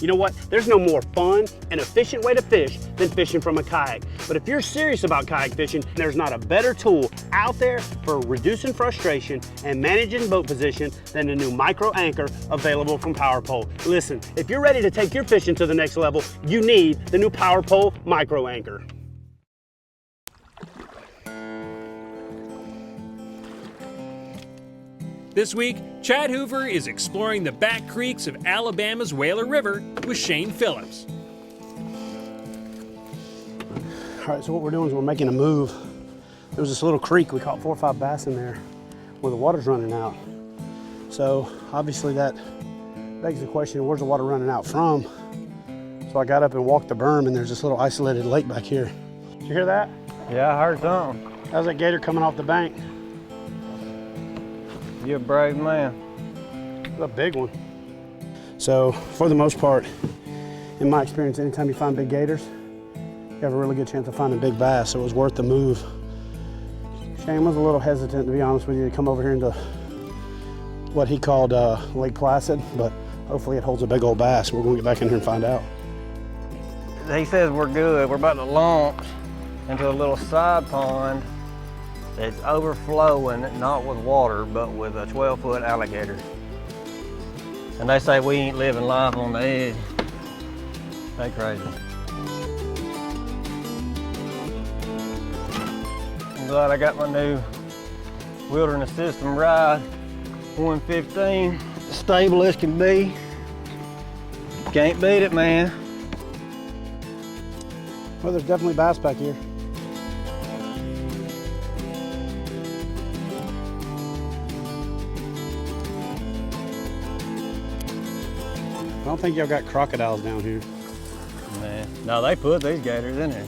You know what? There's no more fun and efficient way to fish than fishing from a kayak. But if you're serious about kayak fishing, there's not a better tool out there for reducing frustration and managing boat position than the new micro anchor available from PowerPole. Listen, if you're ready to take your fishing to the next level, you need the new PowerPole micro anchor. This week, Chad Hoover is exploring the back creeks of Alabama's Whaler River with Shane Phillips. All right, so what we're doing is we're making a move. There was this little creek, we caught 4 or 5 bass in there where the water's running out. So obviously that begs the question, where's the water running out from? So I got up and walked the berm and there's this little isolated lake back here. Did you hear that? Yeah, I heard something. That was that gator coming off the bank. You're a brave man. It's a big one. So for the most part, in my experience, anytime you find big gators, you have a really good chance of finding big bass, so it was worth the move. Shane was a little hesitant, to be honest with you, to come over here into what he called Lake Placid, but hopefully it holds a big old bass. We're gonna get back in here and find out. He says we're good. We're about to launch into a little side pond that's overflowing, not with water, but with a 12-foot alligator. And they say we ain't living life on the edge. They crazy. I'm glad I got my new wilderness system ride, 115, stable as can be. Can't beat it, man. Well, there's definitely bass back here. I don't think y'all got crocodiles down here. Man, no, they put these gators in there.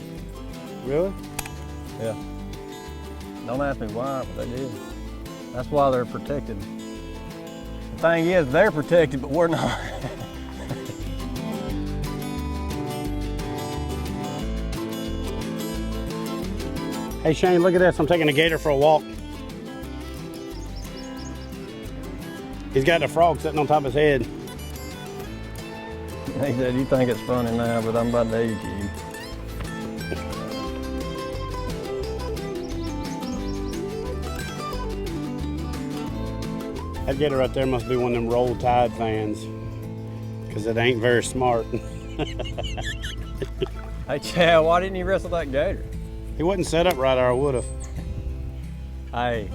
Really? Yeah. Don't ask me why, but they did. That's why they're protected. The thing is, they're protected, but we're not. Hey Shane, look at this. I'm taking a gator for a walk. He's got a frog sitting on top of his head. He said, you think it's funny now, but I'm about to eat you. That gator right there must be one of them Roll Tide fans, because it ain't very smart. Hey Chad, why didn't you wrestle that gator? He wasn't set up right, or I would have. Hey,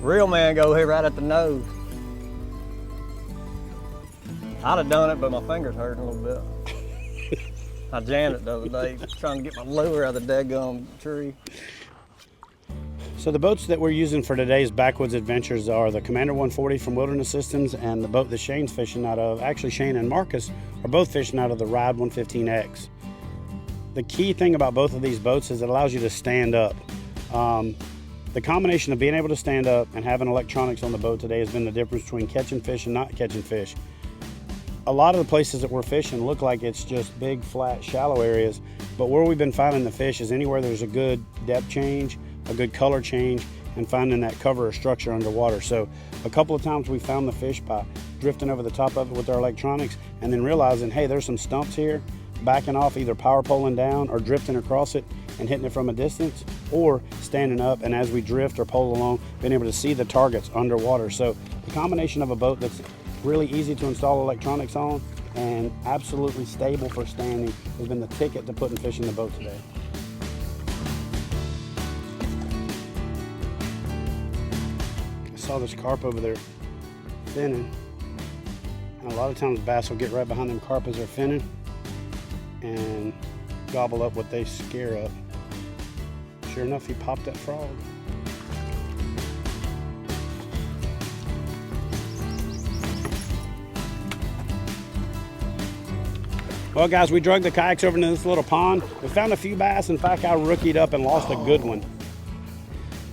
real man go here right at the nose. I'd have done it, but my fingers hurt a little bit. I jammed it the other day, trying to get my lure out of the daggum tree. So the boats that we're using for today's backwoods adventures are the Commander 140 from Wilderness Systems and the boat that Shane's fishing out of. Actually, Shane and Marcus are both fishing out of the Ride 115X. The key thing about both of these boats is it allows you to stand up. The combination of being able to stand up and having electronics on the boat today has been the difference between catching fish and not catching fish. A lot of the places that we're fishing look like it's just big, flat, shallow areas, but where we've been finding the fish is anywhere there's a good depth change, a good color change, and finding that cover or structure underwater. So a couple of times we found the fish by drifting over the top of it with our electronics and then realizing, hey, there's some stumps here, backing off, either power poling down or drifting across it and hitting it from a distance, or standing up and as we drift or pole along, being able to see the targets underwater. So the combination of a boat that's really easy to install electronics on and absolutely stable for standing has been the ticket to putting fish in the boat today. I saw this carp over there finning, and a lot of times bass will get right behind them carp as they're finning and gobble up what they scare up. Sure enough, he popped that frog. Well guys, we dragged the kayaks over into this little pond. We found a few bass. In fact, I rookied up and lost a good one.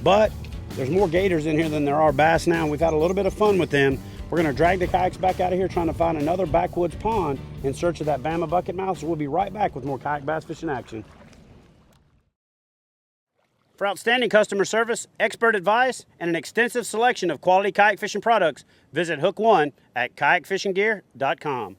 But there's more gators in here than there are bass now, and we've had a little bit of fun with them. We're gonna drag the kayaks back out of here trying to find another backwoods pond in search of that Bama bucket mouth. So we'll be right back with more kayak bass fishing action. For outstanding customer service, expert advice, and an extensive selection of quality kayak fishing products, visit Hook One at kayakfishinggear.com.